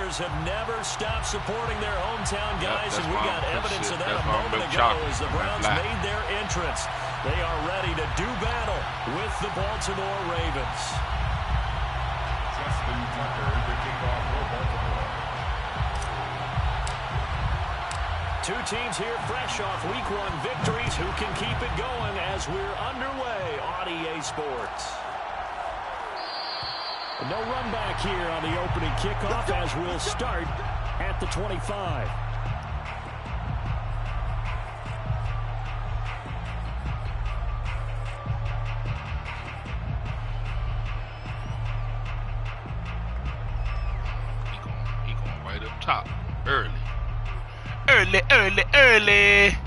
Ravens have never stopped supporting their hometown guys, and we got evidence of that a moment ago as the Browns made their entrance. They are ready to do battle with the Baltimore Ravens. Justin Tucker, the kickoff for Baltimore. Two teams here fresh off Week 1 victories. Who can keep it going as we're underway on EA Sports? No run back here on the opening kickoff as we'll start at the 25. He going right up top. Early. Early.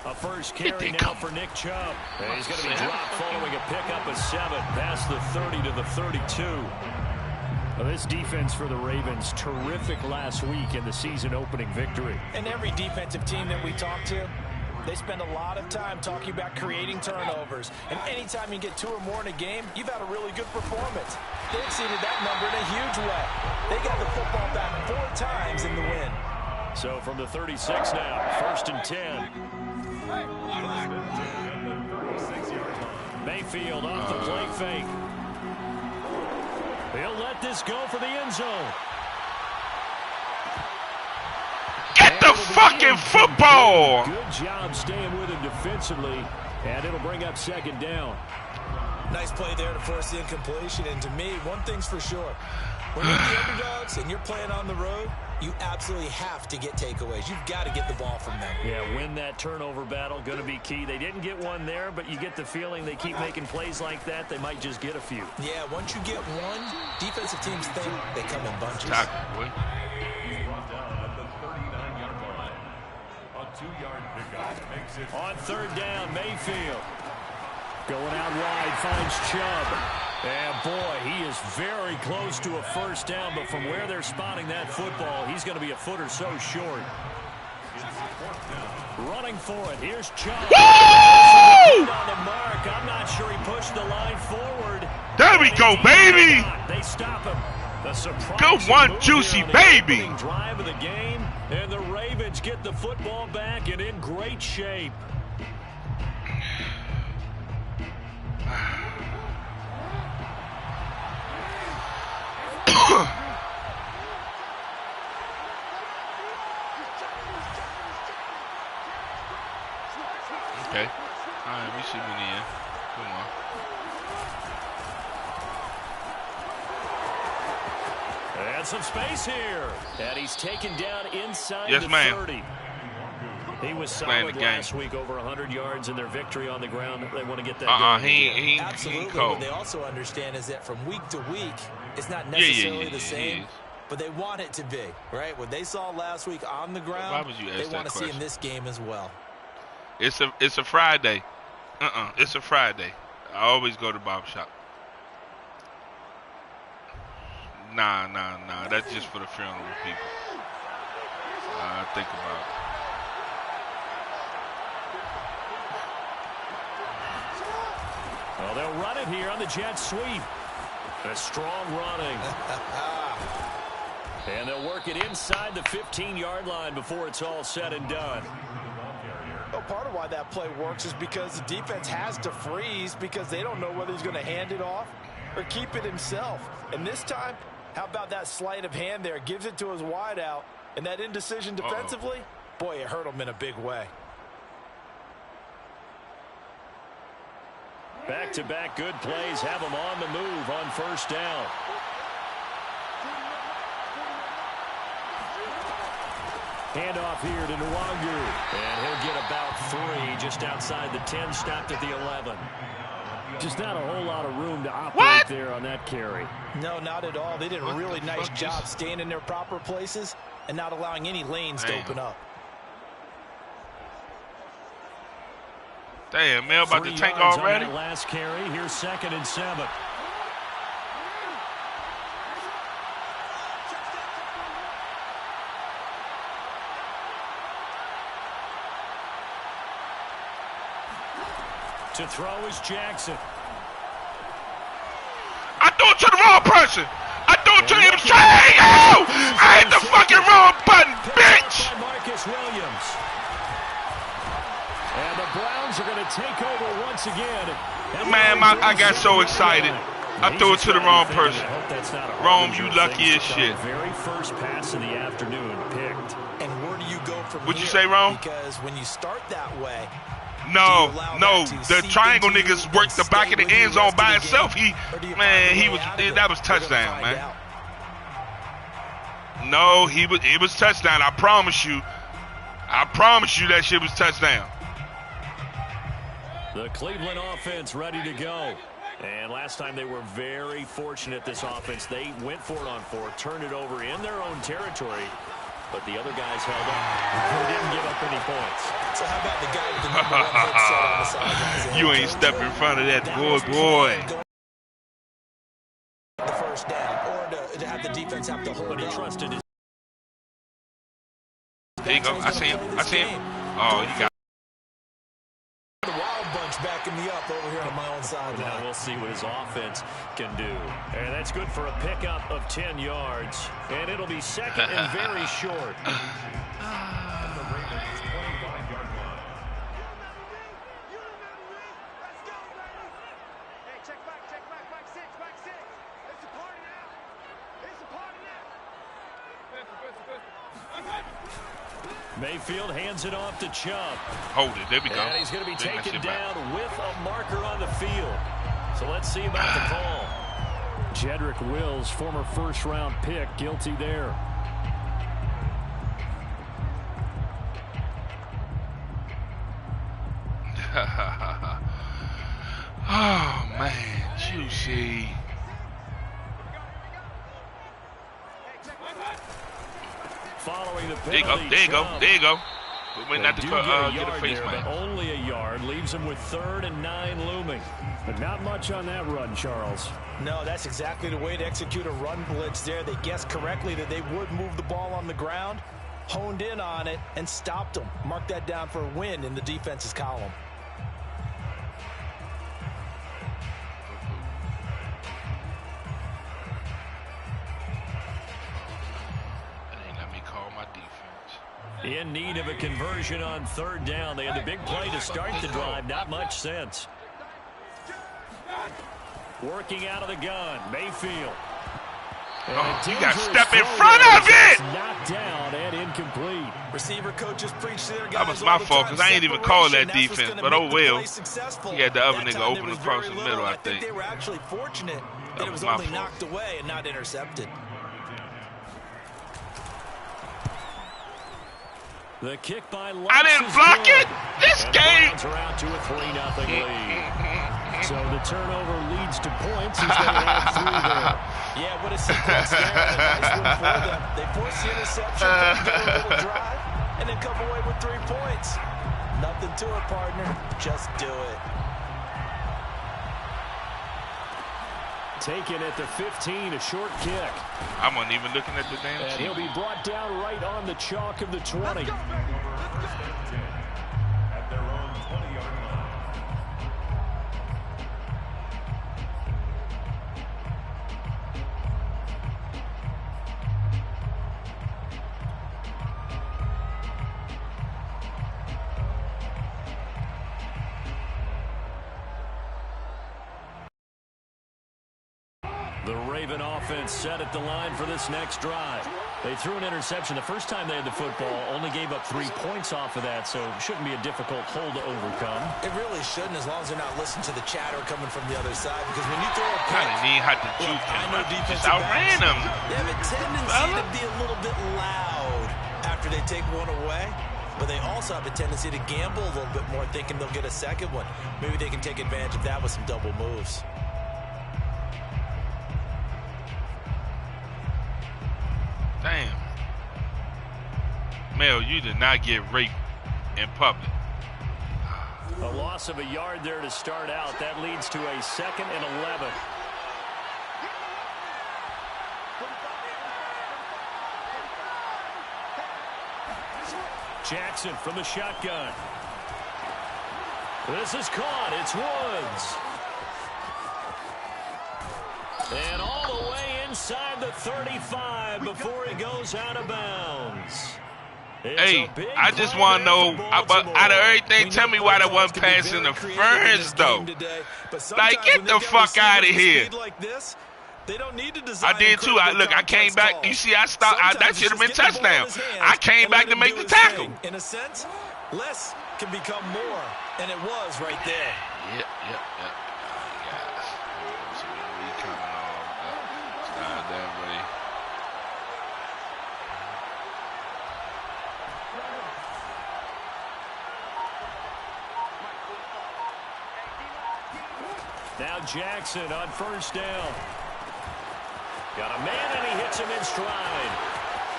A first carry now for Nick Chubb. And he's going to be dropped following a pickup of 7 past the 30 to the 32. Well, this defense for the Ravens, terrific last week in the season opening victory. And every defensive team that we talk to, they spend a lot of time talking about creating turnovers. And anytime you get 2 or more in a game, you've had a really good performance. They exceeded that number in a huge way. They got the football back 4 times in the win. So from the 36 now, 1st and 10. Mayfield off the play fake. He'll let this go for the end zone. Get the fucking football! Good job staying with him defensively, and it'll bring up 2nd down. Nice play there to force the incompletion. And to me, one thing's for sure. When you're the underdogs and you're playing on the road, you absolutely have to get takeaways. You've got to get the ball from them. Yeah, win that turnover battle, going to be key. They didn't get one there, but you get the feeling they keep making plays like that, they might just get a few. Yeah, once you get one, defensive teams think they come in bunches. On 3rd down, Mayfield. Going out wide, finds Chubb. And boy, he is very close to a 1st down, but from where they're spotting that football, he's going to be a foot or so short. Running for it, here's Chubb. Woo! On the mark, I'm not sure he pushed the line forward. There we go, baby! They stop him. The surprise Good one, Juicy baby! Drive of the game, and the Ravens get the football back and in great shape. Okay. All right, we should be in. Come on. And some space here. And he's taken down inside the 30. He was solid last week, over 100 yards in their victory on the ground. They want to get that going. Absolutely. What they also understand is that from week to week, it's not necessarily the same, but they want it to be, right? What they saw last week on the ground, they want to see in this game as well. It's a Friday. It's a Friday. I always go to Bob's shop. Nah. That's just for the funeral people. Think about it. Well, they'll run it here on the jet sweep. A strong running. And they'll work it inside the 15-yard line before it's all said and done. Well, part of why that play works is because the defense has to freeze because they don't know whether he's going to hand it off or keep it himself. And this time, how about that sleight of hand there? Gives it to his wideout. And that indecision defensively, boy, it hurt him in a big way. Back-to-back good plays have him on the move on 1st down. Handoff here to Nwangu. And he'll get about 3 just outside the 10, stopped at the 11. Just not a whole lot of room to operate there on that carry. No, not at all. They did a really nice job staying in their proper places and not allowing any lanes to open up. Damn, man, about to tank already? On that last carry. Here's 2nd and 7. To throw is Jackson. I threw it to the wrong person. I threw it to him. I hit the fucking wrong button, bitch. Marcus Williams. And the Browns are going to take over once again. Man, I got so excited. I threw it to the wrong person. Rome, you lucky as shit. Very first pass of the afternoon picked. And where do you go from What'd you here? say, Rome? Because when you start that way, no. The triangle niggas worked the back of the end zone by himself. That was touchdown, man. No, it was touchdown. I promise you that shit was touchdown. The Cleveland offense ready to go. And last time they were very fortunate, this offense. They went for it on fourth, turned it over in their own territory, but the other guys held up. They didn't give up any points. So how about the guy with the number 1 headset on the sidelines? You ain't step in front of that boy. The first down, or to have the defense have to hold But he up. trusted his... There you go. I see him. Oh, you got The Wild Bunch backing me up over here on my own sideline. Now we'll see what his offense can do. And that's good for a pickup of 10 yards. And it'll be second and very short. Mayfield hands it off to Chubb. hold it. There we go. And he's going to be taken down with a marker on the field. So let's see about the call. Jedrick Wills, former first-round pick, guilty there. Oh, man. Juicy. Following the There you go. penalty, There you go. Chubb. There you go. We went They out to do get a face there, mask. but only a yard leaves him with 3rd and 9 looming. But not much on that run, Charles. No, that's exactly the way to execute a run blitz there. They guessed correctly that they would move the ball on the ground, honed in on it, and stopped them. Mark that down for a win in the defense's column. In need of a conversion on 3rd down. They had the big play to start the drive. Not much sense. Working out of the gun, Mayfield. Oh, you got to step in front of it! Knocked down and incomplete. Receiver coaches preach to their guys. That was my fault because I ain't even call that defense, but oh well. He had the other nigga open across the middle, I think. They were actually fortunate that it was my only fault. knocked away and not intercepted. The kick by Lutz I didn't is block good. it. This And game. the Browns are out to a 3-0 lead. So the turnover leads to points. He's going to have 3 there. Yeah, what a sequence there. A nice one for them. They force the interception, put together a little drive, and then come away with 3 points. Nothing to it, partner. Just do it. Taken at the 15, a short kick. I wasn't even looking at the damn And he'll team. be brought down right on the chalk of the 20. At their own 20-yard line. The Raven offense set at the line for this next drive. They threw an interception the first time they had the football, only gave up 3 points off of that, so it shouldn't be a difficult hole to overcome. It really shouldn't, as long as they're not listening to the chatter coming from the other side. Because when you throw a I didn't even have to look, juke I know him. defensive Just outran backs, him. they have a tendency to be a little bit loud after they take one away. But they also have a tendency to gamble a little bit more, thinking they'll get a second one. Maybe they can take advantage of that with some double moves. Damn. Mel, you did not get raped in public. A loss of a yard there to start out. That leads to a 2nd and 11. Jackson from the shotgun. This is caught. It's Woods. And all the way inside the 35 before he goes out of bounds. Hey, I just want to know, out of everything, tell me why that wasn't pass interference, though. Like, get the fuck out of here. I did, too. Look, I came back. You see, I stopped. That should have been touchdown. I came back to make the tackle. In a sense, less can become more, and it was right there. Yep. Now Jackson on first down. Got a man, and he hits him in stride.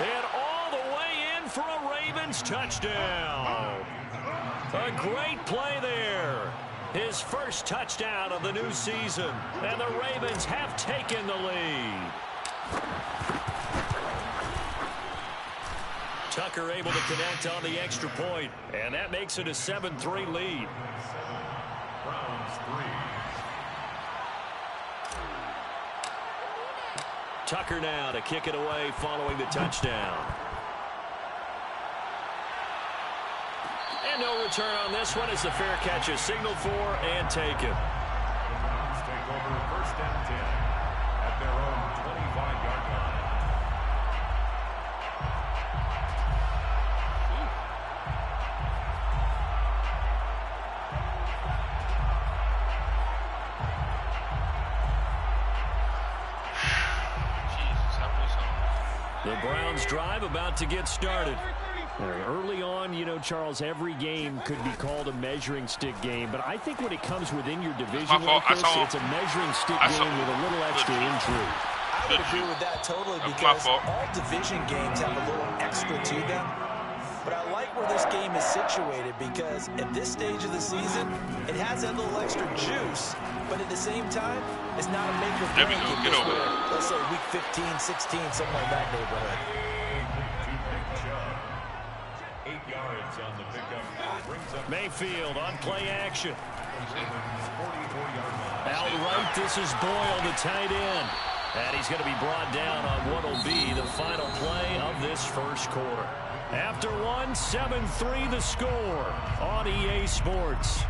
And all the way in for a Ravens touchdown. A great play there. His first touchdown of the new season. And the Ravens have taken the lead. Tucker able to connect on the extra point. And that makes it a 7-3 lead. Browns 3. Tucker now to kick it away following the touchdown. And no return on this one as the fair catch is signaled for and taken. Browns take over first and 10 at their own 25-yard line. The Browns drive about to get started. Early on, you know, Charles, every game could be called a measuring stick game, but I think when it comes within your division like this, it's a measuring stick game with a little extra intrigue. I would agree with that totally because all division games have a little extra to them. But I like where this game is situated because at this stage of the season, it has that little extra juice, but at the same time, it's not a make or break. Get over it. Let's say week 15, 16, something like that neighborhood. 8 yards on the pickup. Brings up Mayfield on play action. 44-yard line. Outright, this is Boyle, the tight end. And he's going to be brought down on what will be the final play of this first quarter. After one, 7-3 the score on EA Sports.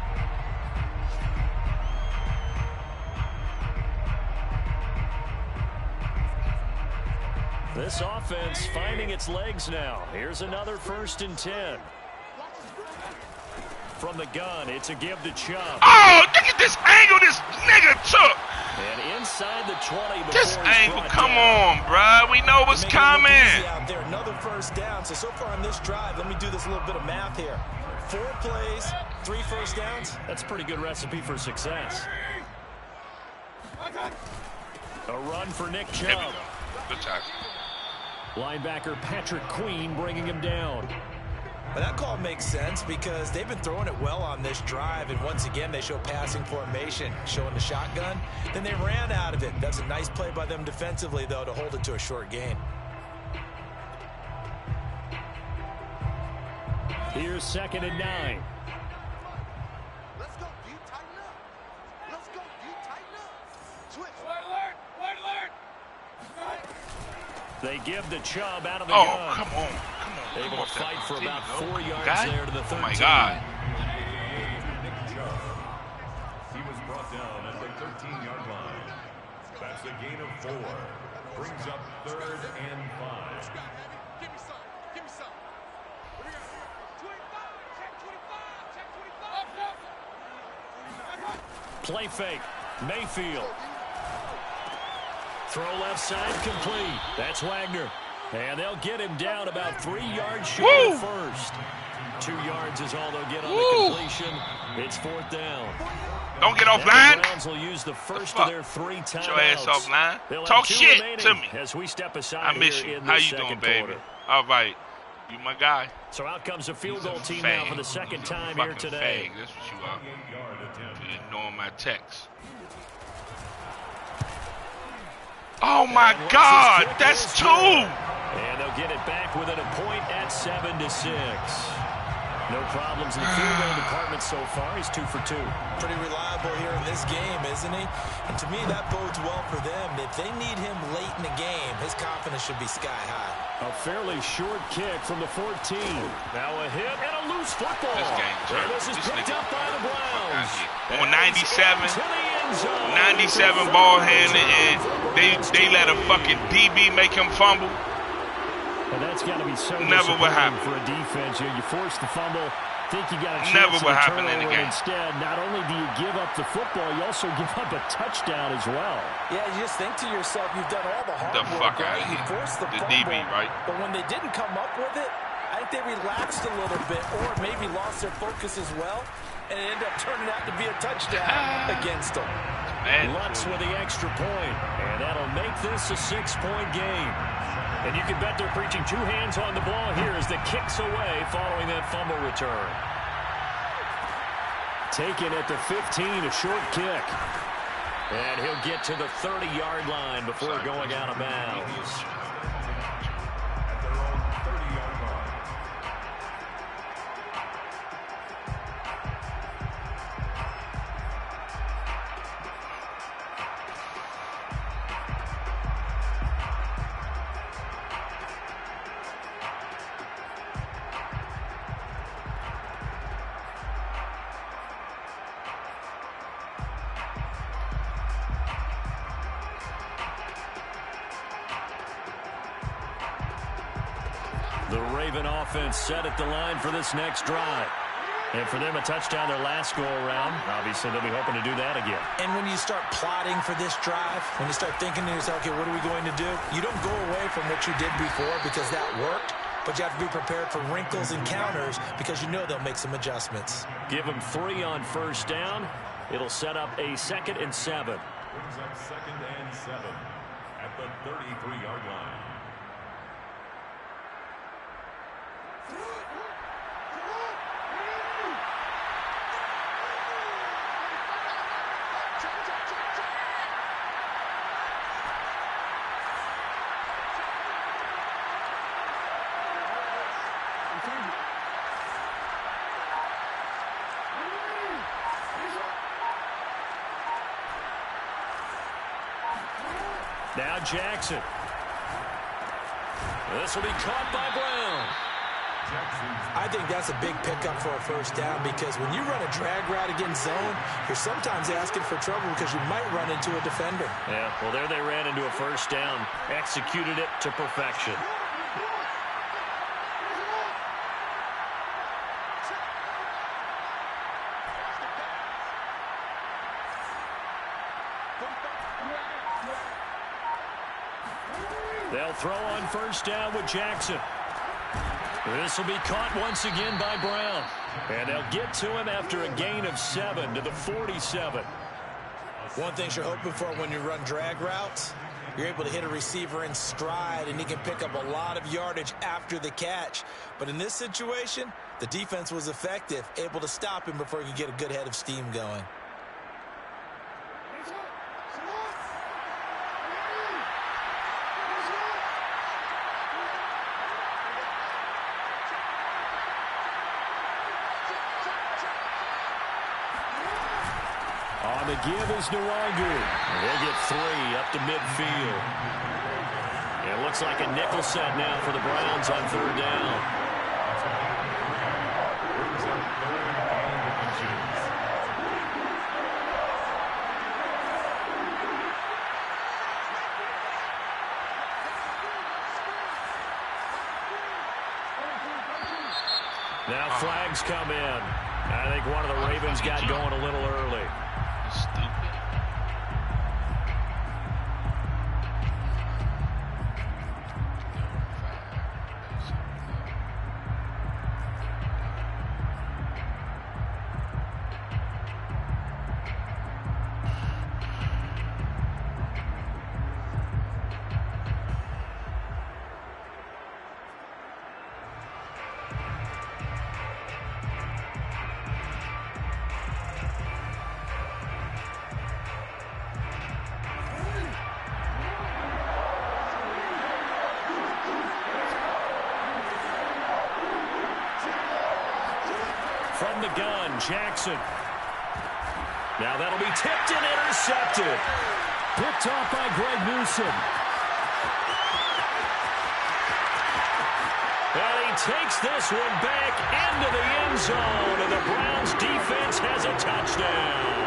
This offense finding its legs now. Here's another 1st and 10. From the gun, it's a give to Chubb. Oh, look at this angle this nigga took. And inside the 20. This angle, come on, bruh. We know what's coming. Out there, another first down. So far on this drive, let me do this little bit of math here. 4 plays, 3 first downs. That's a pretty good recipe for success. A run for Nick Chubb. Good tackle. Linebacker Patrick Queen bringing him down. But that call makes sense because they've been throwing it well on this drive, and once again they show passing formation, showing the shotgun. Then they ran out of it. That's a nice play by them defensively, though, to hold it to a short gain. Here's 2nd and 9. Let's go, you tighten up. Let's go, you tighten up. Switch. Word alert. They give the Chubb out of the gun. Oh, come on. Able to fight for about 4 yards there to the 13. Oh, my God. Nick Chubb. He was brought down at the 13-yard line. That's a gain of 4. Brings up 3rd and 5. Give me some. What do you got here? 25. Check 25. Play fake. Mayfield. Throw left side complete. That's Wagner. And they'll get him down about 3 yards short of first. 2 yards is all they'll get on the completion. It's 4th down. Don't get off line. The Browns will use the first of their 3 timeouts. Get your ass off line. They'll Talk have 2 shit to me. as we step aside I miss here you. in How the you doing, second baby? quarter. All right. You my guy. So out comes the field goal team Fag. now for the second time Fucking here today. Fag. That's what you are. You're ignoring my text. Oh my God, that's 2. And they'll get it back within a point at 7-6. No problems in the field goal department so far. He's 2 for 2. Pretty reliable here in this game, isn't he? And to me, that bodes well for them. If they need him late in the game, his confidence should be sky high. A fairly short kick from the 14. Now a hit and a loose football. This game, and this is picked up by the Browns. On 97 ball handling, and they let a fucking DB make him fumble. And that's got to be so never would happen for a defense. You force the fumble, think you got a chance never would to happen in the game. Instead, not only do you give up the football, you also give up a touchdown as well. Yeah, you just think to yourself, you've done all the hard The work, fuck right? out of You here. forced the fumble, DB, right? But when they didn't come up with it, I think they relaxed a little bit or maybe lost their focus as well, and it ended up turning out to be a touchdown against them. Lutz with the extra point, and that'll make this a 6-point game. And you can bet they're preaching 2 hands on the ball here as the kick's away following that fumble return. Taken at the 15, a short kick. And he'll get to the 30-yard line before going out of bounds. At their own 30-yard line. The Raven offense set at the line for this next drive. And for them, a touchdown their last go-around. Obviously, they'll be hoping to do that again. And when you start plotting for this drive, when you start thinking to yourself, okay, what are we going to do? You don't go away from what you did before because that worked, but you have to be prepared for wrinkles and counters because you know they'll make some adjustments. Give them 3 on first down. It'll set up a 2nd and 7. Brings up 2nd and 7 at the 33-yard line. Now Jackson. This will be caught by Brown. I think that's a big pickup for a first down because when you run a drag route against zone, you're sometimes asking for trouble because you might run into a defender. Yeah, well, there they ran into a first down. Executed it to perfection. They'll throw on first down with Jackson. This will be caught once again by Brown. And they'll get to him after a gain of 7 to the 47. One thing you're hoping for when you run drag routes, you're able to hit a receiver in stride, and he can pick up a lot of yardage after the catch. But in this situation, the defense was effective, able to stop him before he could get a good head of steam going. On the give is Nwangu. He'll get 3 up to midfield. It looks like a nickel set now for the Browns on 3rd down. Now flags come in. I think one of the Ravens got going a little early. Stupid. from the gun, Jackson. Now that'll be tipped and intercepted. Picked off by Greg Newsome. And he takes this one back into the end zone, and the Browns defense has a touchdown.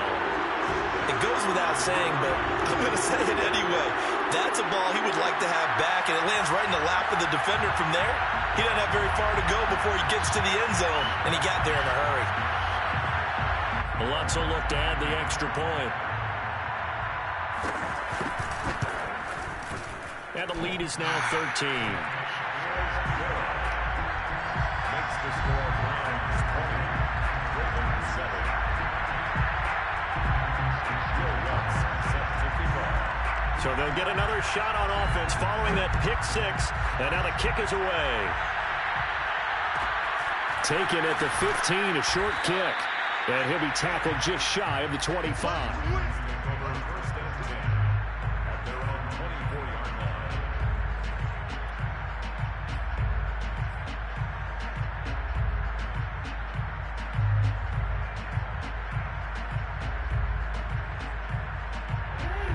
It goes without saying, but I'm going to say it anyway. That's a ball he would like to have back, and it lands right in the lap of the defender from there. He doesn't have very far to go before he gets to the end zone, and he got there in a hurry. Lutz will look to add the extra point. And the lead is now 13. Makes the score Browns 20, Ravens 7. Will Lutz set to kick off. So they'll get another shot on offense following that pick six. And now the kick is away. Taken at the 15, a short kick. And he'll be tackled just shy of the 25.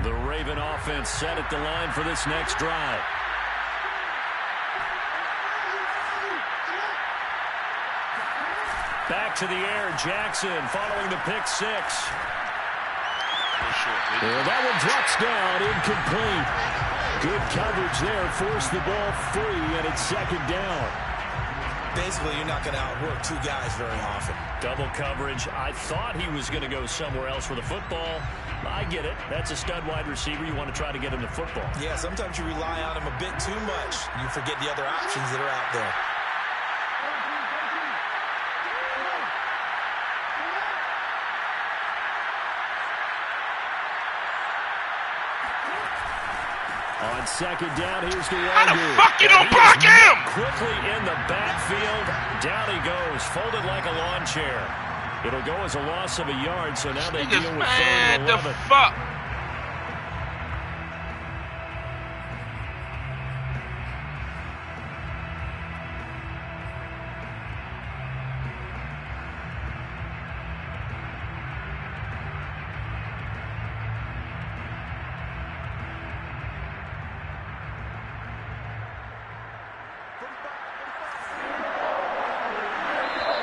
The Raven offense set at the line for this next drive. Back to the air, Jackson following the pick six. And that one drops down, incomplete. Good coverage there, forced the ball free, and it's second down. Basically, you're not going to outwork two guys very often. Double coverage. I thought he was going to go somewhere else with the football. I get it. That's a stud wide receiver. You want to try to get him the football. Yeah, sometimes you rely on him a bit too much. You forget the other options that are out there. On second down, here's the How the fuck you don't block him? Quickly in the backfield. Down he goes, folded like a lawn chair. It'll go as a loss of a yard, so now they deal with third and 11. The fuck?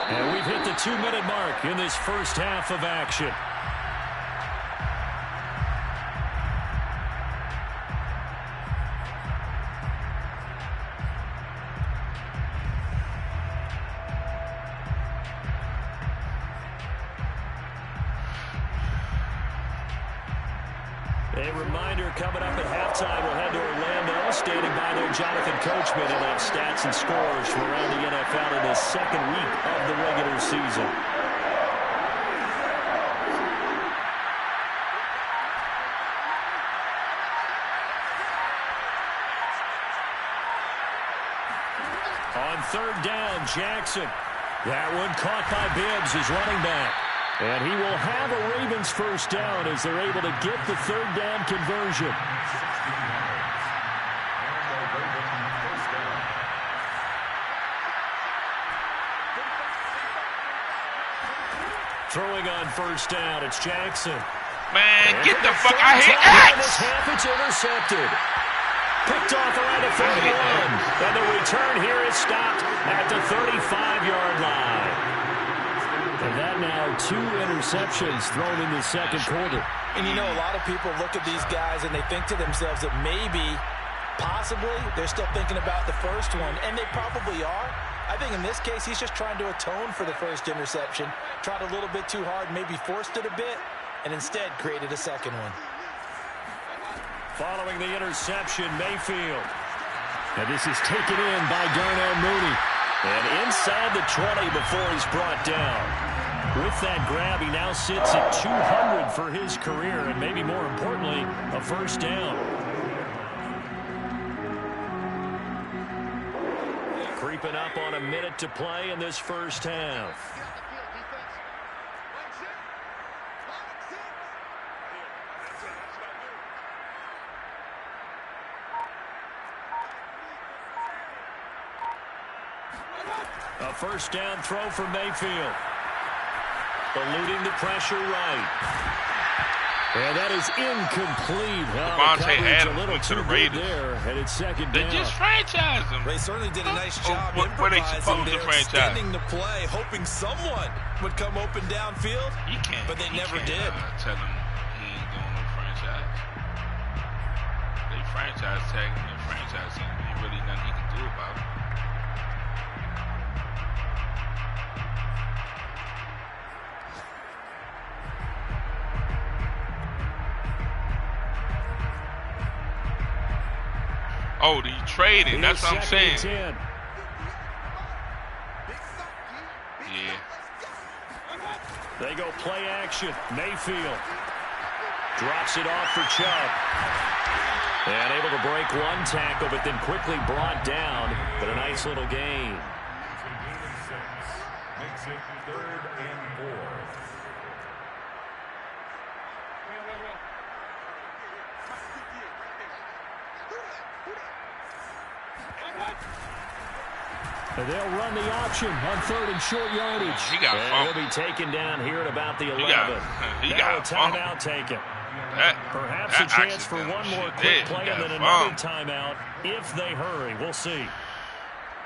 And we've hit the 2-minute mark in this first half of action. A reminder coming up at halftime, we'll head to Orlando. Standing by there, Jonathan Coachman, and have stats and scores from around the NFL in the second week of the regular season. On third down, Jackson. That one caught by Bibbs, his running back. And he will have a Ravens first down as they're able to get the third down conversion. Throwing on first down, it's Jackson. Man, get the fuck out of here. This half, it's intercepted. Picked off around the 31. And the return here is stopped at the 35-yard line. And that now 2 interceptions thrown in the second quarter. And you know, a lot of people look at these guys and they think to themselves that maybe, possibly, they're still thinking about the first one. And they probably are. I think in this case, he's just trying to atone for the first interception. Tried a little bit too hard, maybe forced it a bit, and instead created a second one. Following the interception, Mayfield. And this is taken in by Darnell Mooney. And inside the 20 before he's brought down. With that grab, he now sits at 200 for his career, and maybe more importantly, a first down. Creeping up on a minute to play in this first half. A first down throw for Mayfield. eluding the pressure right. And that is incomplete. Devontae Adams went to the Raiders. There, and it's second They down. just franchised him. They certainly did a nice job where they improvising supposed to there, franchise? extending the play, hoping someone would come open downfield. You can't. But they never did. Tell him he ain't doing no franchise. They franchise tagging and franchising. Ain't really nothing he can do about it. Oh, the trading. That's what I'm saying. Yeah. They go play action. Mayfield drops it off for Chubb. And able to break one tackle, but then quickly brought down. But a nice little gain. Makes it 3rd and 4. And they'll run the option on 3rd and short yardage. He got and he'll be taken down here at about the 11. He now got a timeout taken. Perhaps that a chance for one more quick play and then another timeout if they hurry. We'll see.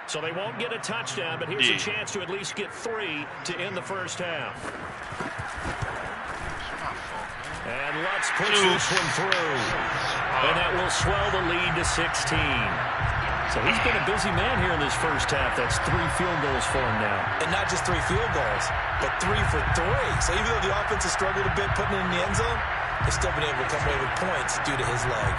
So they won't get a touchdown, but here's a chance to at least get 3 to end the first half. And Lutz push this one through. And that will swell the lead to 16. So he's been a busy man here in this first half. That's 3 field goals for him now. And not just 3 field goals, but 3 for 3. So even though the offense has struggled a bit putting it in the end zone, they've still been able to come away with points due to his leg.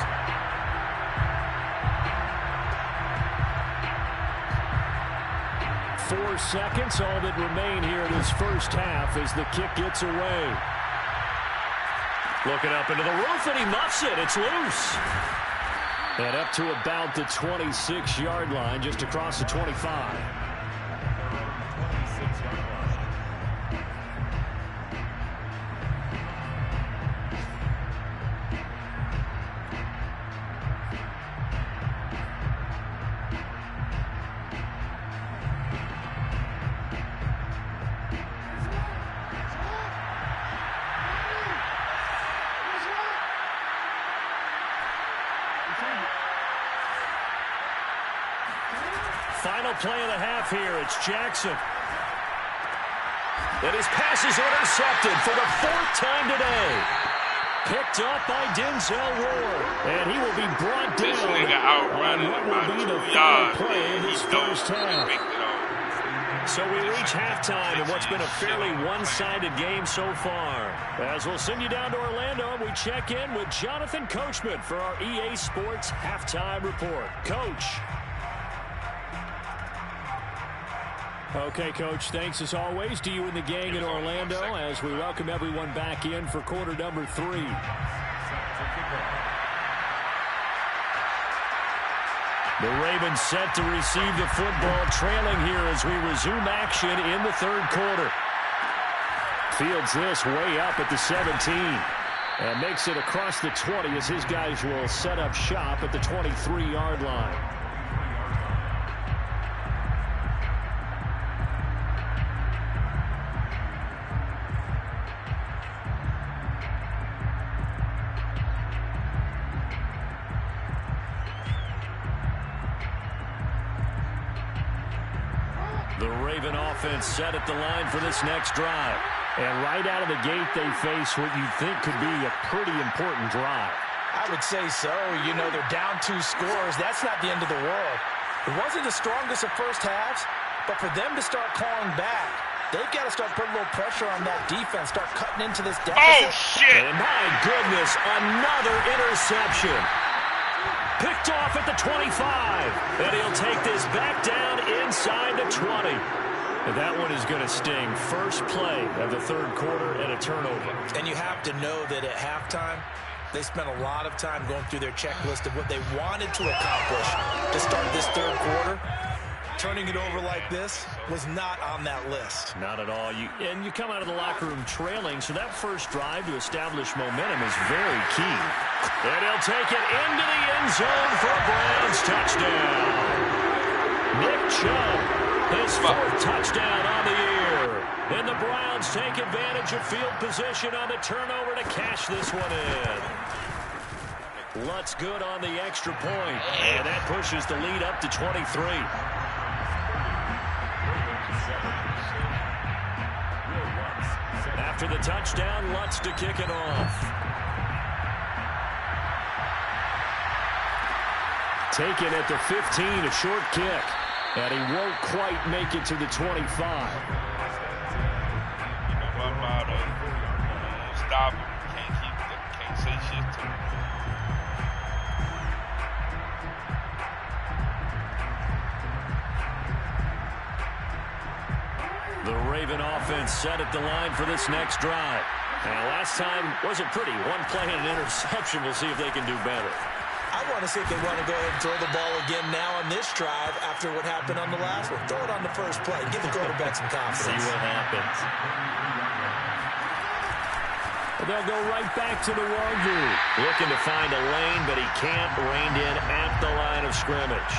Four seconds, all that remain here in this first half as the kick gets away. Looking up into the roof, and he muffs it. It's loose. And up to about the 26-yard line, just across the 25. Final play of the half here. It's Jackson. And his pass is intercepted for the 4th time today. Picked up by Denzel Ward. And he will be brought down. This nigga outrun what will be the final play in this first half. So we reach halftime in what's been a fairly one-sided game so far. As we'll send you down to Orlando, we check in with Jonathan Coachman for our EA Sports Halftime Report. Coach. Okay, Coach, thanks as always to you and the gang in Orlando as we welcome everyone back in for quarter number 3. The Ravens set to receive the football, trailing here as we resume action in the 3rd quarter. Fields this way up at the 17 and makes it across the 20 as his guys will set up shop at the 23-yard line. The Raven offense set at the line for this next drive. And right out of the gate, they face what you think could be a pretty important drive. I would say so. You know, they're down 2 scores. That's not the end of the world. It wasn't the strongest of first halves, but for them to start clawing back, they've got to start putting a little pressure on that defense, start cutting into this deficit. Oh, shit! And my goodness, another interception. Picked off at the 25. And he'll take this back down inside the 20. And that one is going to sting. First play of the 3rd quarter and a turnover. And you have to know that at halftime, they spent a lot of time going through their checklist of what they wanted to accomplish to start this 3rd quarter. Turning it over like this was not on that list. Not at all. And you come out of the locker room trailing, so that first drive to establish momentum is very key. And he'll take it into the end zone for a Browns touchdown. Nick Chubb, his 4th touchdown on the year. And the Browns take advantage of field position on the turnover to cash this one in. Lutz good on the extra point, and that pushes the lead up to 23. After the touchdown, Lutz to kick it off. Taken at the 15, a short kick. And he won't quite make it to the 25. My motto, stop him. Can't say shit to him. The Raven offense set at the line for this next drive. And last time wasn't pretty. One play and an interception. We'll see if they can do better. I want to see if they want to go ahead and throw the ball again now on this drive after what happened on the last one. Throw it on the first play. Give the quarterback some confidence. See what happens. They'll go right back to the Wagyu. Looking to find a lane, but he can't. Reined in at the line of scrimmage.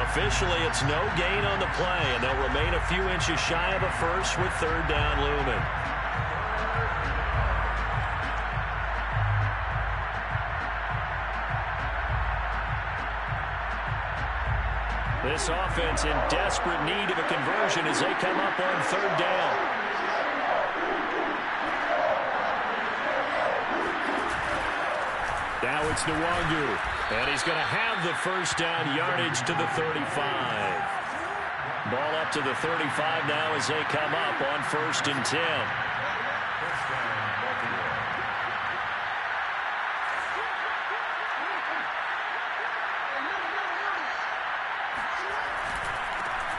Officially, it's no gain on the play, and they'll remain a few inches shy of a first with third down looming. This offense in desperate need of a conversion as they come up on third down. Now it's Nwangwu, and he's going to have the first down yardage to the 35. Ball up to the 35 now as they come up on 1st and 10.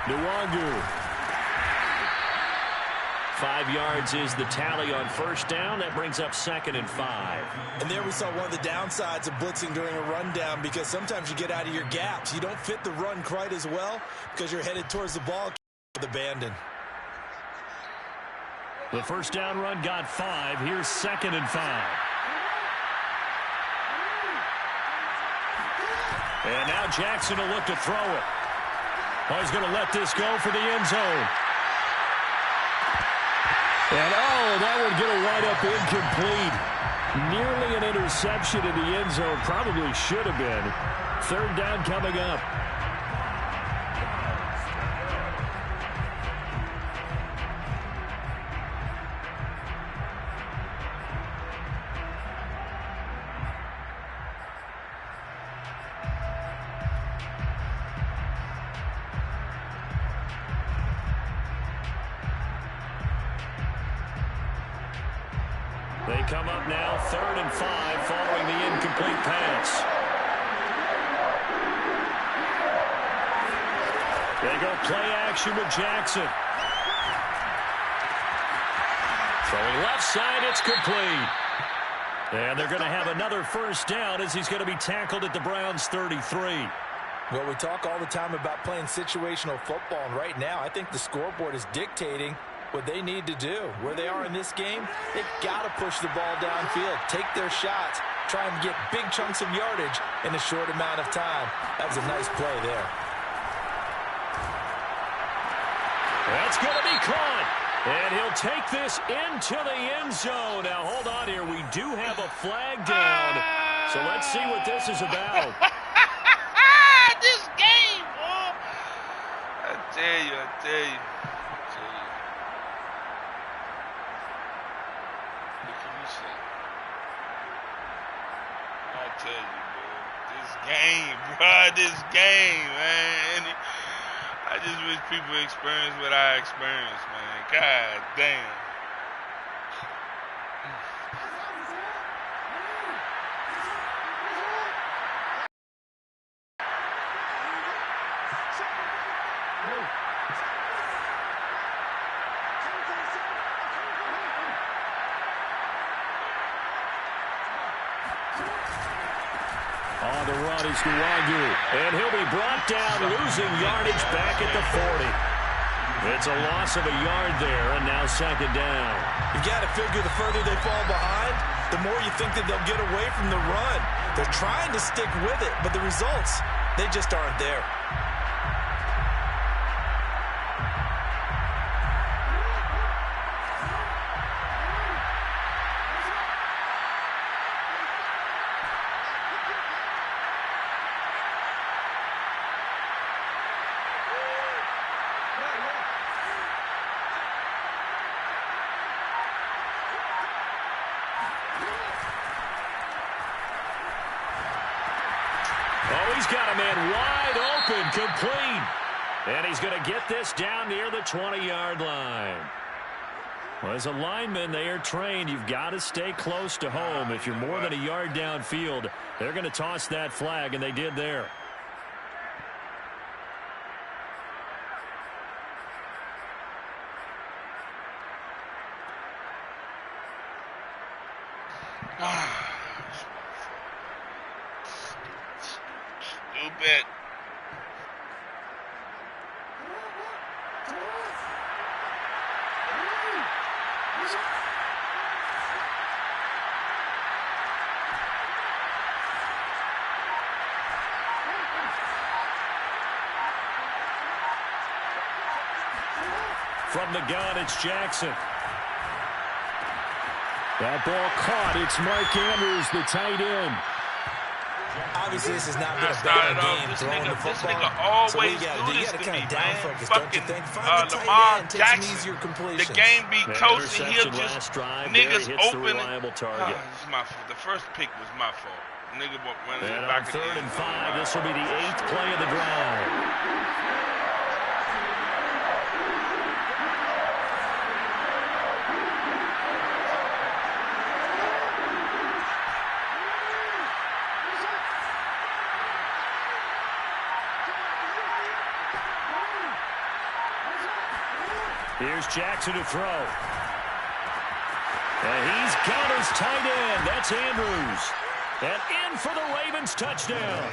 Nwangwu. 5 yards is the tally on first down. That brings up 2nd and 5. And there we saw one of the downsides of blitzing during a rundown, because sometimes you get out of your gaps. You don't fit the run quite as well because you're headed towards the ball with abandon. The first down run got 5. Here's 2nd and 5. And now Jackson will look to throw it. Oh, he's going to let this go for the end zone. And, that would get a wind up incomplete. Nearly an interception in the end zone. Probably should have been. Third down coming up. They come up now 3rd and 5 following the incomplete pass. They go play action with Jackson. Throwing left side, it's complete. And they're going to have another first down as he's going to be tackled at the Browns' 33. Well, we talk all the time about playing situational football, and right now I think the scoreboard is dictating what they need to do. Where they are in this game, they've got to push the ball downfield, take their shots, try and get big chunks of yardage in a short amount of time. That was a nice play there. That's going to be caught. And he'll take this into the end zone. Now, hold on here. We do have a flag down. So let's see what this is about. This game, boy. I tell you. What can you say? I tell you, bro. This game, man. I just wish people experience what I experienced, man. God damn. On the run is Nwangwu, and he'll be brought down, losing yardage back at the 40. It's a loss of a yard there, and now 2nd down. You got to figure the further they fall behind, the more you think that they'll get away from the run. They're trying to stick with it, but the results, they just aren't there. Oh, he's got a man wide open, complete. And he's going to get this down near the 20-yard line. Well, as a lineman, they are trained. You've got to stay close to home. If you're more than a yard downfield, they're going to toss that flag, and they did there. Stupid. From the gun, it's Jackson. That ball caught. It's Mark Andrews, the tight end. Obviously, this has not been a better game throwing the football. This nigga always so what you got to do? You got to kind of down focus, don't you think? Find the Lamar tight end, take some easier completions. The game be close and he'll just niggas open it. The first pick was my fault. Nigga went back on 3rd and 5. This will be the 8th play of the drive. Here's Jackson to throw. And he's got his tight end. That's Andrews. And in for the Ravens touchdown.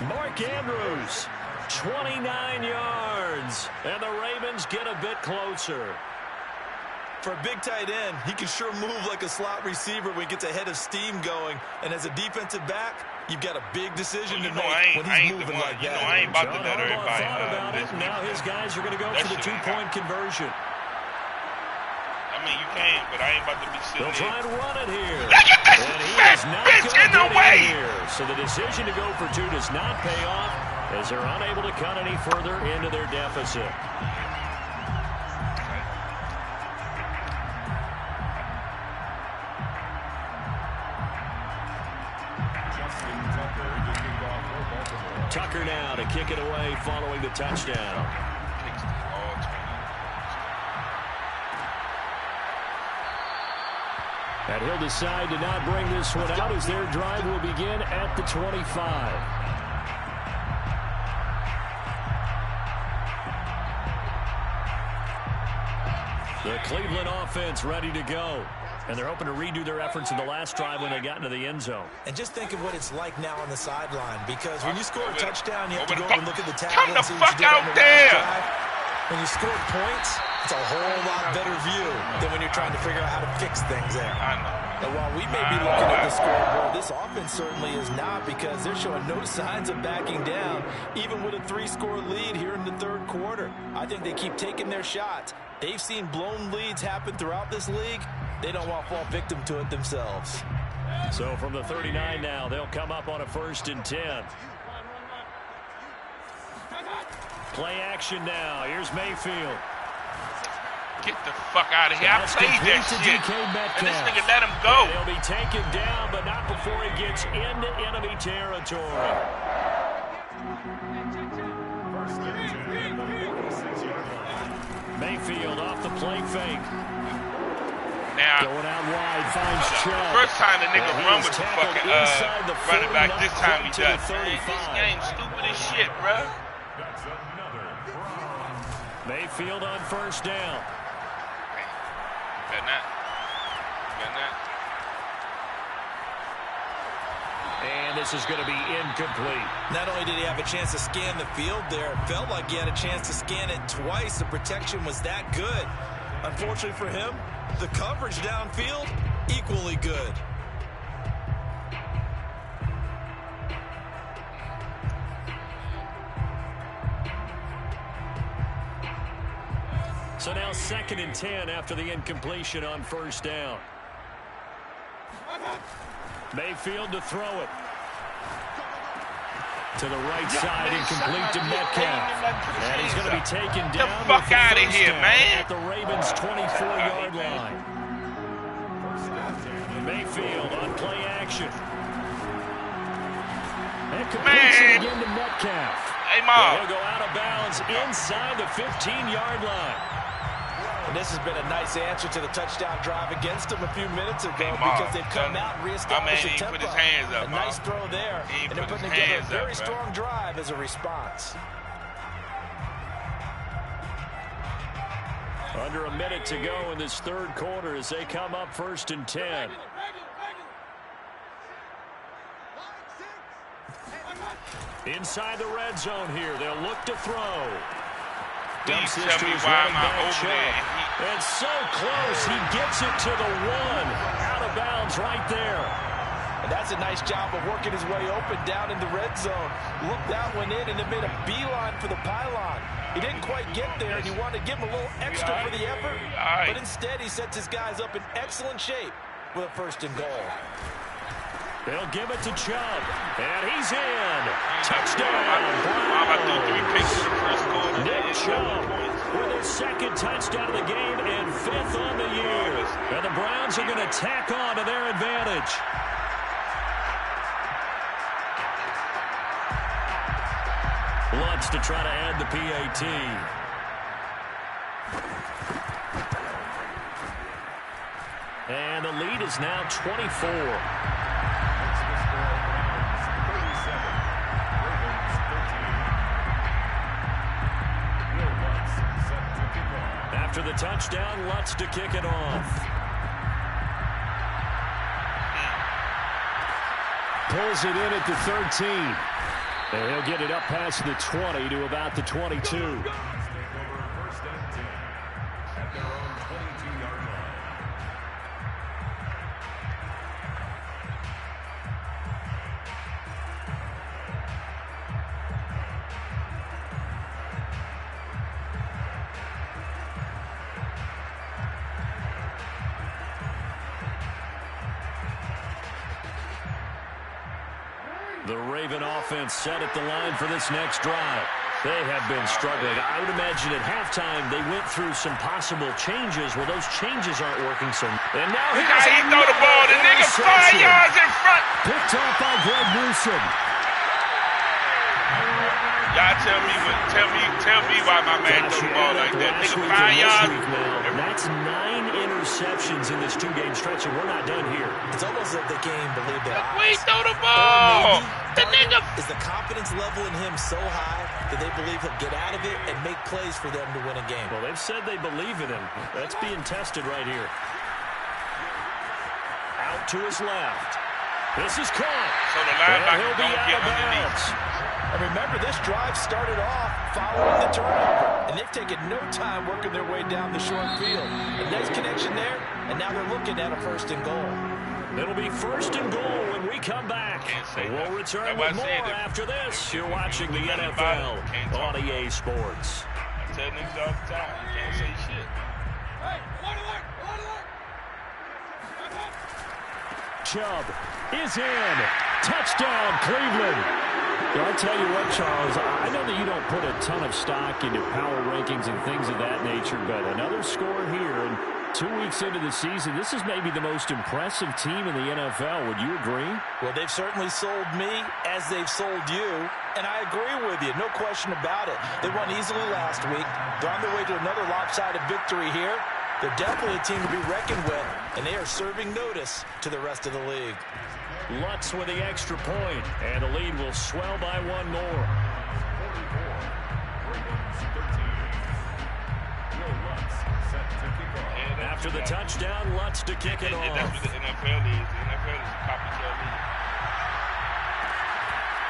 Mark Andrews, 29 yards. And the Ravens get a bit closer. For a big tight end, he can sure move like a slot receiver when he gets a head of steam going. And as a defensive back, you've got a big decision to make when he's moving like that. I ain't about to let everybody about it. Now his guys are going to go for the 2-point conversion. I mean, you can, but I ain't about to be sitting They'll try and run it here. Look at this fat bitch in the way! So the decision to go for 2 does not pay off as they're unable to cut any further into their deficit. Tucker now to kick it away following the touchdown. And he'll decide to not bring this one out as their drive will begin at the 25. The Cleveland offense ready to go. And they're hoping to redo their efforts in the last drive when they got into the end zone. And just think of what it's like now on the sideline, because when you score a touchdown, you have to go and look at the tablet and see what you did on the last drive. When you score points, it's a whole lot better view than when you're trying to figure out how to fix things there. And while we may be looking at the scoreboard, this offense certainly is not, because they're showing no signs of backing down, even with a 3-score lead here in the 3rd quarter. I think they keep taking their shots. They've seen blown leads happen throughout this league. They don't want to fall victim to it themselves. So from the 39 now, they'll come up on a 1st and 10. Play action now. Here's Mayfield. Get the fuck out of here. I played that shit. And this nigga let him go. He'll be taken down, but not before he gets into enemy territory. Mayfield off the play fake. Now, going out wide, finds Chubb. First time the nigga run with the fucking running back. This time he does. Man, this game's stupid as shit, bro. Mayfield on 1st down. Better not. Better not. And this is going to be incomplete. Not only did he have a chance to scan the field there, it felt like he had a chance to scan it twice. The protection was that good. Unfortunately for him, the coverage downfield, equally good. So now 2nd and 10 after the incompletion on 1st down. Mayfield to throw it. To the right side, incomplete to Metcalf. And he's going to be taken down. Get the fuck out of here, man. At the Ravens' 24-yard line. Mayfield on play action. And completes it again to Metcalf. Hey, Mom. He'll go out of bounds inside the 15-yard line. And this has been a nice answer to the touchdown drive against them a few minutes ago because they've come out and reestablished a tempo. Put his hands up, a nice throw there, and they're putting together a very strong drive as a response. Under a minute to go in this third quarter as they come up 1st and 10. Inside the red zone here, they'll look to throw. Dumps this to his running back, Chubb. And so close, he gets it to the 1. Out of bounds right there. And that's a nice job of working his way open down in the red zone. Looked that one in and then made a beeline for the pylon. He didn't quite get there, and he wanted to give him a little extra for the effort. But instead, he sets his guys up in excellent shape with a 1st and goal. They'll give it to Chubb, and he's in. Touchdown. Nick Chubb with his 2nd touchdown of the game and 5th on the year. And the Browns are going to tack on to their advantage. Lutz to try to add the PAT. And the lead is now 24. After the touchdown, Lutz to kick it off. Pulls it in at the 13. And he'll get it up past the 20 to about the 22. The Raven offense set at the line for this next drive. They have been struggling. I would imagine at halftime they went through some possible changes. Well, those changes aren't working so. And now he throw the ball. The nigga 5 yards in front. Picked off by Greg Newsome. Y'all tell me why my man threw the ball like that. Nigga 5 yards. That's 9 interceptions in this 2-game stretch, and we're not done here. It's almost like the game believed that. We throw the ball. The nigga. Is the confidence level in him so high that they believe he'll get out of it and make plays for them to win a game? Well, they've said they believe in him. That's being tested right here. Out to his left. This is caught. So the linebacker don't get underneath. And remember, this drive started off following the turnover, and they've taken no time working their way down the short field. A nice connection there, and now they're looking at a 1st and goal. It'll be 1st and goal when we come back. We'll return with more after this. You're watching the NFL on EA Sports. I tell niggas all the time, you can't say shit. Chubb is in. Touchdown, Cleveland. I'll tell you what, Charles, I know that you don't put a ton of stock into power rankings and things of that nature, but another score here, and 2 weeks into the season, this is maybe the most impressive team in the NFL. Would you agree? Well, they've certainly sold me as they've sold you, and I agree with you, no question about it. They won easily last week. They're on their way to another lopsided victory here. They're definitely a team to be reckoned with, and they are serving notice to the rest of the league. Lutz with the extra point, and the lead will swell by 1 more. After the touchdown, Lutz to kick it off. That's what the NFL is. The NFL is a copycat league.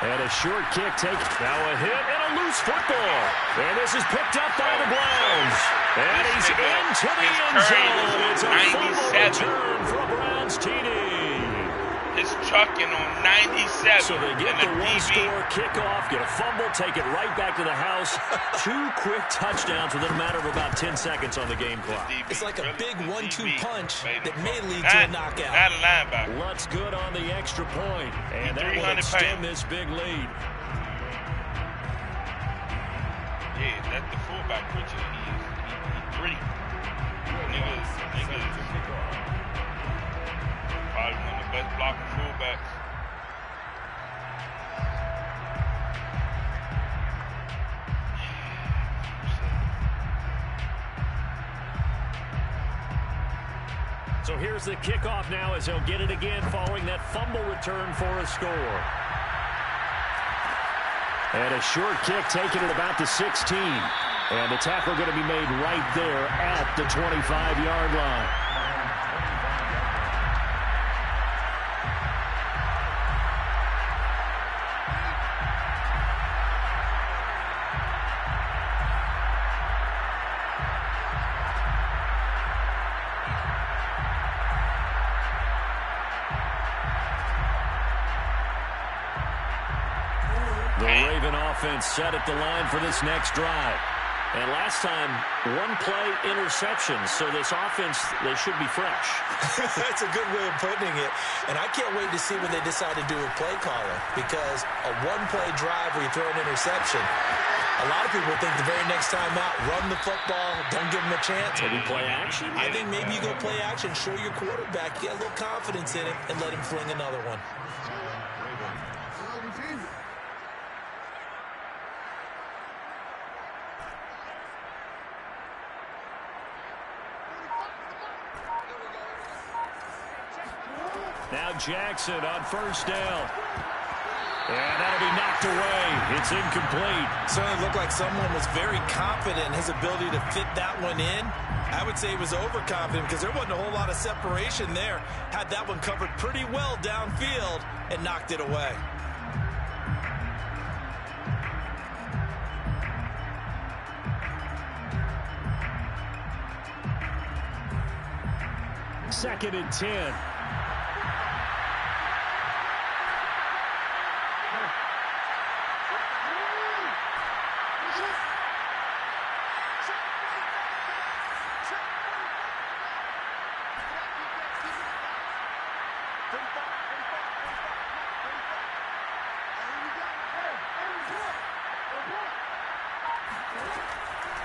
And a short kick taken. Now a hit and a loose football. And this is picked up by the Browns. And he's into the end zone. It's a fumble return for a Browns TD. It's trucking on 97. So they get the one-score kickoff, get a fumble, take it right back to the house. 2 quick touchdowns within a matter of about 10 seconds on the game clock. It's like a big 1-2 punch that may lead to a knockout. Not a linebacker. Lutz good on the extra point, and that will extend this big lead. Yeah, that's the fullback picture. He's 3. Niggas. Probably one of the best blocking fullbacks. here's the kickoff now as they'll get it again following that fumble return for a score. And a short kick taken at about the 16. And the tackle going to be made right there at the 25-yard line. The Raven offense set at the line for this next drive. And last time, one-play interception. So this offense, they should be fresh. That's a good way of putting it. And I can't wait to see when they decide to do a play caller. Because a one-play drive where you throw an interception, a lot of people think the very next time out, run the football, don't give them a chance. Maybe play action? I think maybe you go play action, show your quarterback, get a little confidence in him, and let him fling another one. Now Jackson on first down. And that'll be knocked away. It's incomplete. Certainly looked like someone was very confident in his ability to fit that one in. I would say he was overconfident because there wasn't a whole lot of separation there. Had that one covered pretty well downfield and knocked it away. Second and 10.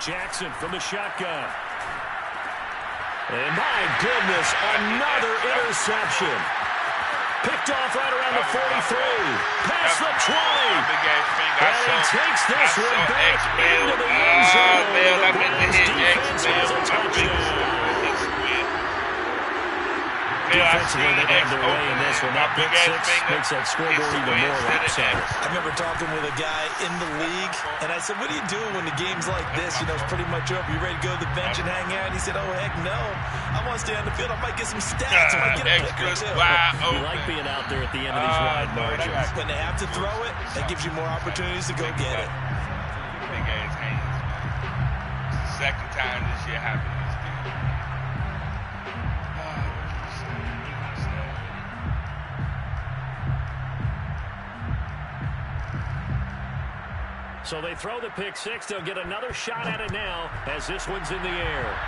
Jackson from the shotgun. And my goodness, another interception. Picked off right around the 43. Past the 20. And he takes this one back into the end zone. The Browns defense has a touchdown. Defensively, they got their way in this one. That big six makes that scoreboard even more lopsided. I remember talking with a guy in the league, and I said, what do you do when the game's like this? You know, it's pretty much over. You ready to go to the bench and hang out? And he said, oh, heck no. I want to stay on the field. I might get some stats. I might get a pick or two. You like being out there at the end of these wide margins. When they have to throw it, that gives you more opportunities to go get it. Big ass hands. It's the second time this year happened. So they throw the pick six. They'll get another shot at it now as this one's in the air.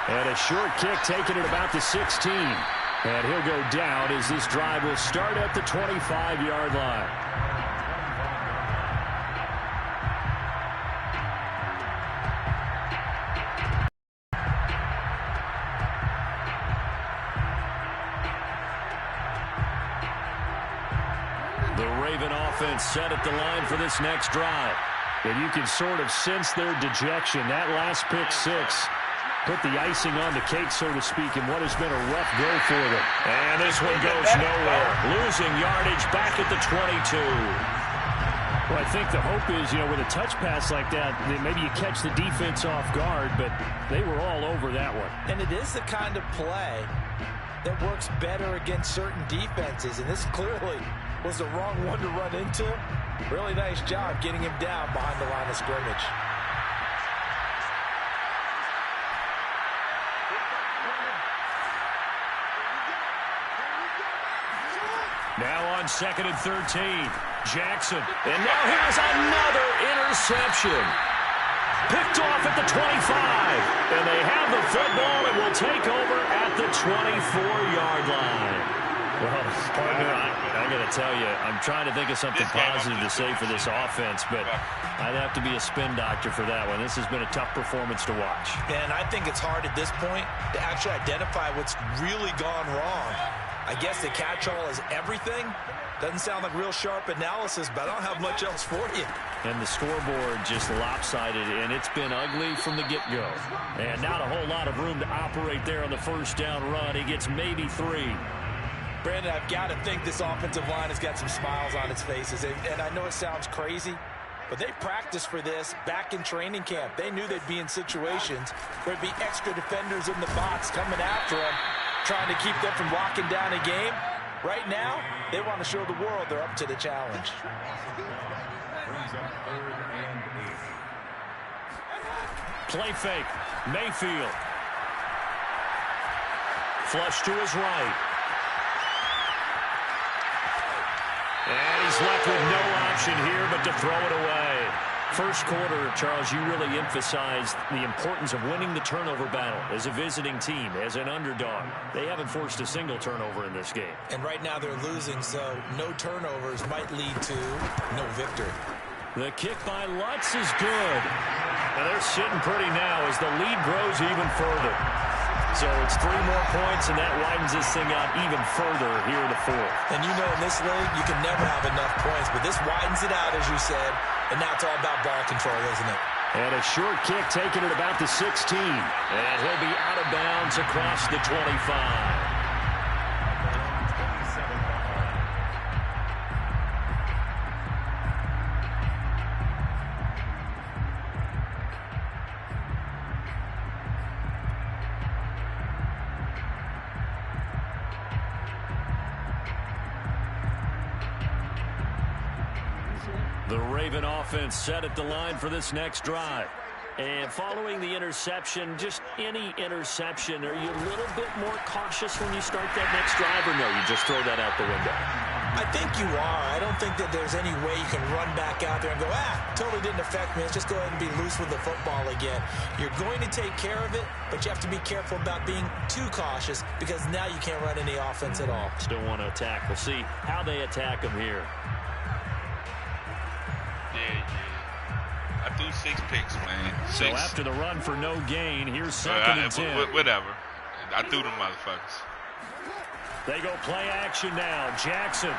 And a short kick taken at about the 16. And he'll go down as this drive will start at the 25-yard line. The Raven offense set at the line for this next drive. And you can sort of sense their dejection. That last pick six put the icing on the cake, so to speak, in what has been a rough go for them. And this one goes nowhere. Losing yardage back at the 22. Well, I think the hope is, you know, with a touch pass like that, maybe you catch the defense off guard, but they were all over that one. And it is the kind of play that works better against certain defenses, and this clearly was the wrong one to run into. Really nice job getting him down behind the line of scrimmage. Now on second and 13, Jackson. And now here's another interception. Picked off at the 25. And they have the football and will take over at the 24-yard line. Well, partner, I got to tell you, I'm trying to think of something positive to say for this offense, but I'd have to be a spin doctor for that one. This has been a tough performance to watch. And I think it's hard at this point to actually identify what's really gone wrong. I guess the catch-all is everything. Doesn't sound like real sharp analysis, but I don't have much else for you. And the scoreboard just lopsided, and it's been ugly from the get-go. And not a whole lot of room to operate there on the first down run. He gets maybe 3. Brandon, I've got to think this offensive line has got some smiles on its faces. And I know it sounds crazy, but they practiced for this back in training camp. They knew they'd be in situations where there'd be extra defenders in the box coming after them, trying to keep them from locking down a game. Right now, they want to show the world they're up to the challenge. Play fake. Mayfield. Flush to his right. And he's left with no option here but to throw it away. First quarter, Charles, you really emphasized the importance of winning the turnover battle as a visiting team, as an underdog. They haven't forced a single turnover in this game. And right now they're losing, so no turnovers might lead to no victory. The kick by Lutz is good. And they're sitting pretty now as the lead grows even further. So it's 3 more points, and that widens this thing out even further here in the fourth. And you know in this league, you can never have enough points, but this widens it out, as you said, and now it's all about ball control, isn't it? And a short kick taken at about the 16. And he'll be out of bounds across the 25. The Raven offense set at the line for this next drive. And following the interception, just any interception, are you a little bit more cautious when you start that next drive, or no, you just throw that out the window? I think you are. I don't think that there's any way you can run back out there and go, totally didn't affect me. Let's just go ahead and be loose with the football again. You're going to take care of it, but you have to be careful about being too cautious because now you can't run any offense at all. Still want to attack. We'll see how they attack them here. I threw 6 picks, man. 6. So after the run for no gain, here's second and 10. Whatever. I threw them motherfuckers. They go play action now. Jackson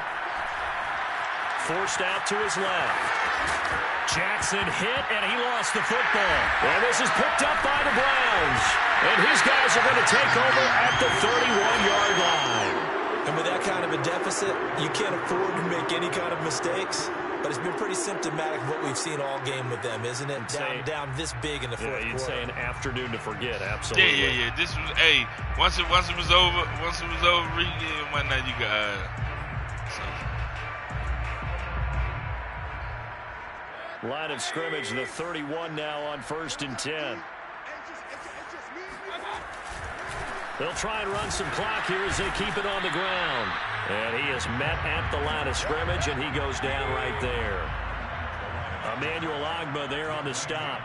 forced out to his left. Jackson hit, and he lost the football. And this is picked up by the Browns. And his guys are going to take over at the 31-yard line. And with that kind of a deficit, you can't afford to make any kind of mistakes. But it's been pretty symptomatic of what we've seen all game with them, isn't it? Down this big in the fourth quarter. You'd say an afternoon to forget, absolutely. Yeah. This was, once it was over, one night you got. Line of scrimmage, the 31 now on 1st and 10. They'll try and run some clock here as they keep it on the ground. And he is met at the line of scrimmage, and he goes down right there. Emmanuel Ogbah there on the stop.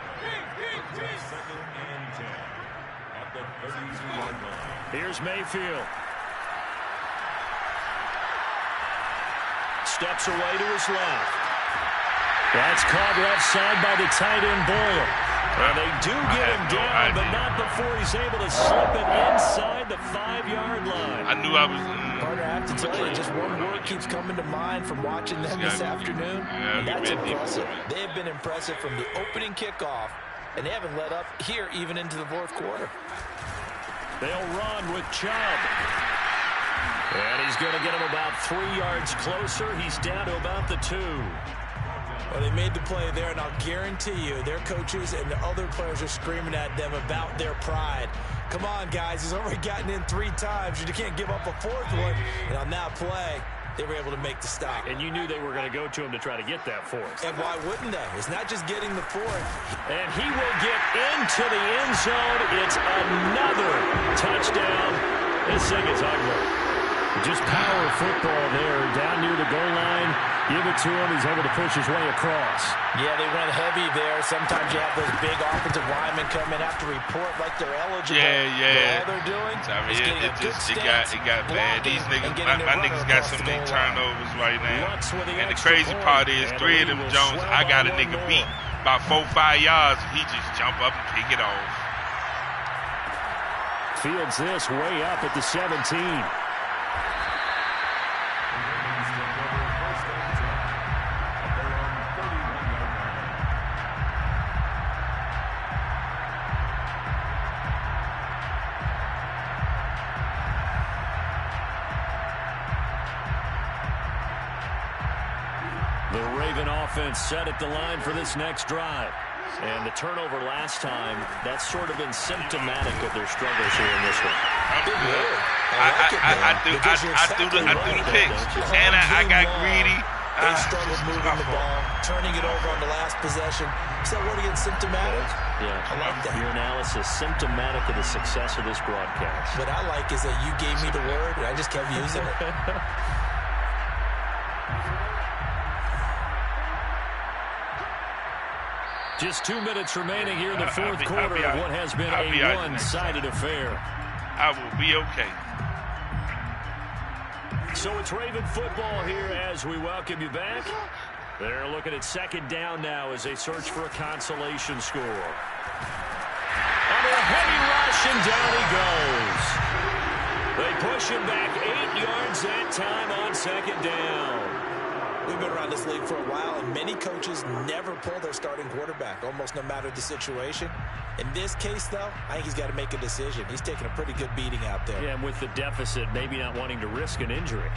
Here's Mayfield. Steps away to his left. That's caught left side by the tight end Boyle. And they do get him down, but not before he's able to slip it inside the 5-yard line. I knew I was... Partner, I have to tell you, just one word keeps coming to mind from watching them this afternoon. And that's impressive. They have been impressive from the opening kickoff, and they haven't let up here even into the fourth quarter. They'll run with Chubb. And he's going to get him about 3 yards closer. He's down to about the 2. Well, they made the play there, and I'll guarantee you their coaches and the other players are screaming at them about their pride. Come on, guys. He's already gotten in 3 times. You can't give up a 4th one. And on that play, they were able to make the stop. And you knew they were going to go to him to try to get that 4th. And why wouldn't they? It's not just getting the 4th. And he will get into the end zone. It's another touchdown. This thing is ugly. Just power football there, down near the goal line. Give it to him. He's able to push his way across. Yeah, they went heavy there. Sometimes you have those big offensive linemen come in, have to report like they're eligible. Yeah. All they're doing is getting a good it got bad. These niggas, my niggas got so many turnovers right now. And the crazy part is 3 of them Jones, I got a nigga beat about 4-5 yards. He just jump up and pick it off. Fields this way up at the 17. The Raven offense set at the line for this next drive. And the turnover last time, that's sort of been symptomatic of their struggles here in this one. I threw the picks, and I got greedy. They struggled moving the ball, turning it over on the last possession. Is that word again, symptomatic? Yeah, I like that. Your analysis, symptomatic of the success of this broadcast. What I like is that you gave me the word, and I just kept using it. Just 2 minutes remaining here in the fourth quarter of what has been a one-sided affair. I will be okay. So it's Raven football here as we welcome you back. They're looking at second down now as they search for a consolation score. Under a heavy rush, and down he goes. They push him back 8 yards that time on second down. We've been around this league for a while, and many coaches never pull their starting quarterback, almost no matter the situation. In this case, though, I think he's got to make a decision. He's taking a pretty good beating out there. Yeah, and with the deficit, maybe not wanting to risk an injury.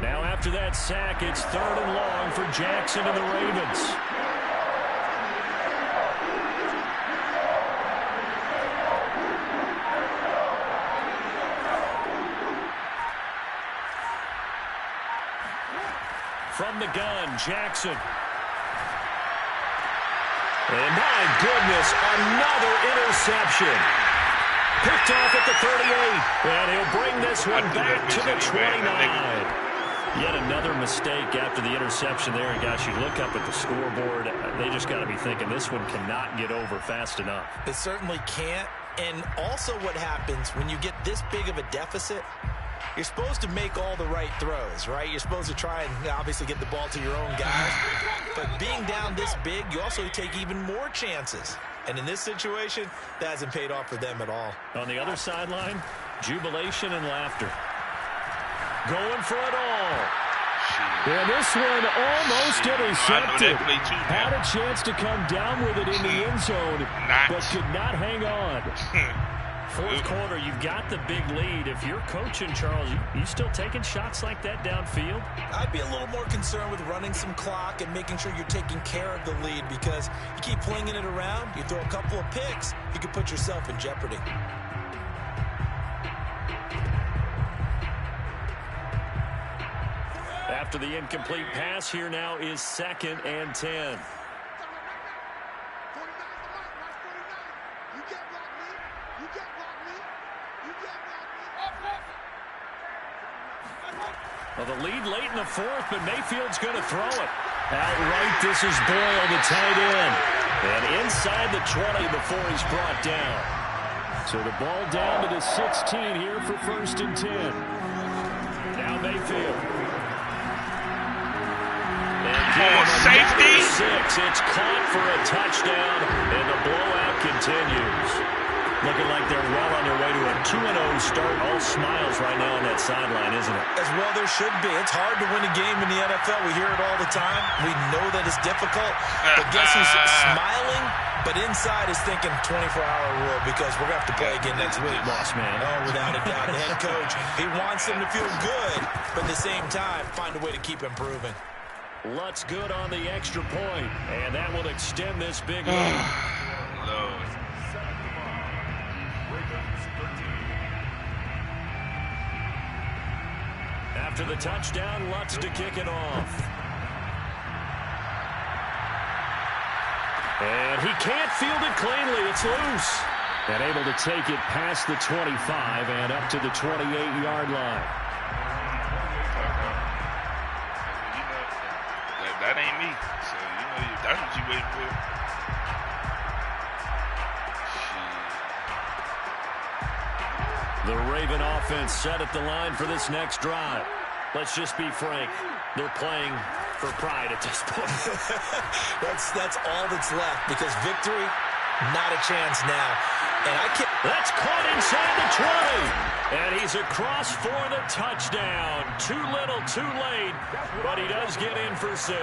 Now after that sack, it's 3rd and long for Jackson and the Ravens. From the gun, Jackson. And my goodness, another interception. Picked off at the 38. And he'll bring this one back to the 29. Yet another mistake after the interception there. And gosh, you look up at the scoreboard, they just got to be thinking this one cannot get over fast enough. It certainly can't. And also what happens when you get this big of a deficit, you're supposed to make all the right throws, right? You're supposed to try and obviously get the ball to your own guys. But being down this big, you also take even more chances. And in this situation, that hasn't paid off for them at all. On the other sideline, jubilation and laughter. Going for it all. And this one almost intercepted. Had a chance to come down with it in the end zone, but could not hang on. Fourth quarter, you've got the big lead. If you're coaching, Charles, you still taking shots like that downfield? I'd be a little more concerned with running some clock and making sure you're taking care of the lead, because you keep flinging it around, you throw a couple of picks, you could put yourself in jeopardy. After the incomplete pass, here now is 2nd and 10. Well, the lead late in the fourth, but Mayfield's going to throw it. Outright, this is Boyle, the tight end. And inside the 20 before he's brought down. So the ball down to the 16 here for 1st and 10. Now Mayfield. For safety. 6. It's caught for a touchdown, and the blowout continues. Looking like they're well on their way to a 2-0 start. All smiles right now on that sideline, isn't it? As well there should be. It's hard to win a game in the NFL. We hear it all the time. We know that it's difficult. But guess who's smiling? But inside is thinking 24-hour rule, because we're going to have to play again next week. Lost man. Oh, without a doubt. The head coach, he wants them to feel good, but at the same time, find a way to keep improving. Lutz good on the extra point, and that will extend this big lead. Lord. After the touchdown, Lutz to kick it off. And he can't field it cleanly. It's loose. And able to take it past the 25 and up to the 28-yard line. That ain't me. So, that's what you waiting for. The Raven offense set at the line for this next drive. Let's just be frank. They're playing for pride at this point. That's all that's left, because victory Not a chance now. And I can't. That's caught inside the 20. And he's across for the touchdown. Too little, too late. But he does get in for 6.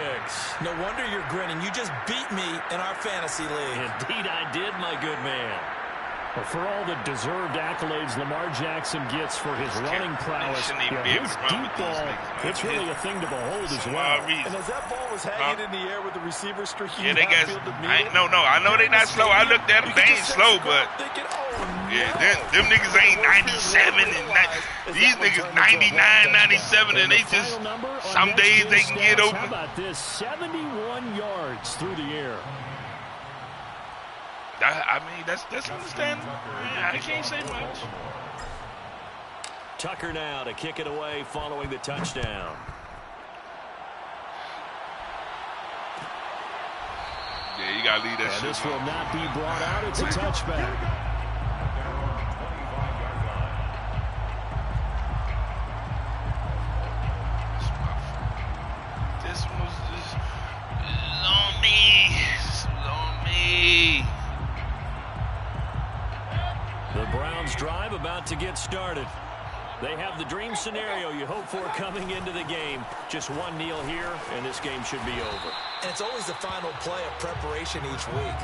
No wonder you're grinning. You just beat me in our fantasy league. Indeed I did, my good man. Well, for all the deserved accolades Lamar Jackson gets for his running prowess, his deep ball, it's really a thing to behold as well. And as that ball was hanging in the air with the receiver streaking they got. No, I know they not slow. I looked at them, they ain't slow, but them niggas ain't 97 and these niggas 99, 97, and they just some days they can get open. How about this? 71 yards through the air. I mean, that's understandable. Yeah, I can't say much. Tucker now to kick it away following the touchdown. Yeah, you got to leave that shit. This will not be brought out. It's a touchback. This was just on me. This was on me. The Browns drive about to get started. They have the dream scenario you hope for coming into the game. Just one kneel here, and this game should be over. And it's always the final play of preparation each week.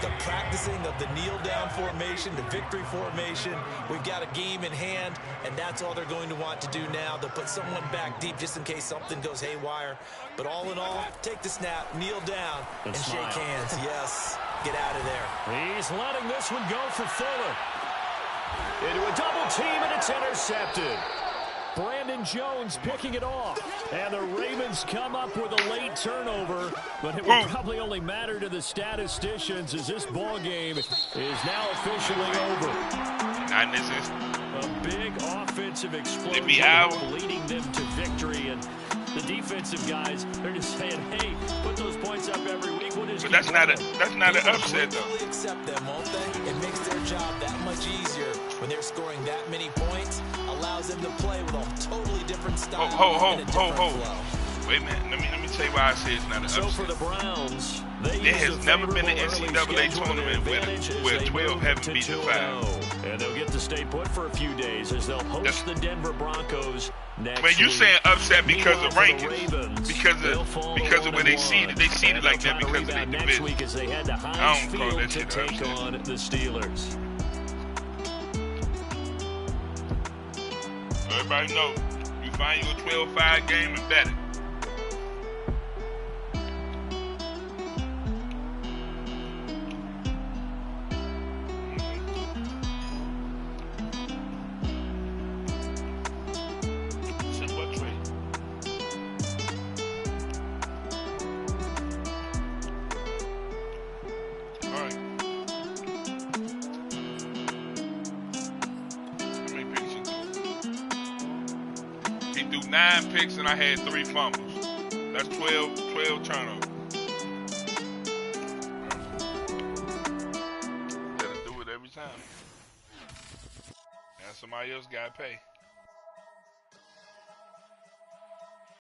The practicing of the kneel-down formation, the victory formation. We've got a game in hand, and that's all they're going to want to do now. They'll put someone back deep just in case something goes haywire. But all in all, take the snap, kneel down, and shake hands. Yes, get out of there. He's letting this one go for Fuller. Into a double team, and it's intercepted. Brandon Jones picking it off. And the Ravens come up with a late turnover, but it will probably only matter to the statisticians as this ball game is now officially over. A big offensive explosion leading them to victory, and the defensive guys, they're just saying, hey, put those points up every week. We'll just but that's not an upset, though. They accept them, won't they? It makes their job that much easier when they're scoring that many points. Allows them to play with a totally different style and a different flow. Wait a minute. Let me tell you why I say it's not an upset. So for the Browns, there has never been an NCAA tournament where 12 haven't beaten 5. And they'll get to stay put for a few days as they'll host the Denver Broncos next week. When you saying upset because of rankings, because of where they seeded like that because of their next week as they head to Heinz Field to take on the Steelers. Everybody know, you find you a 12-5 game and better. He threw 9 picks and I had 3 fumbles. That's 12 turnovers. Gotta do it every time. Now somebody else gotta pay.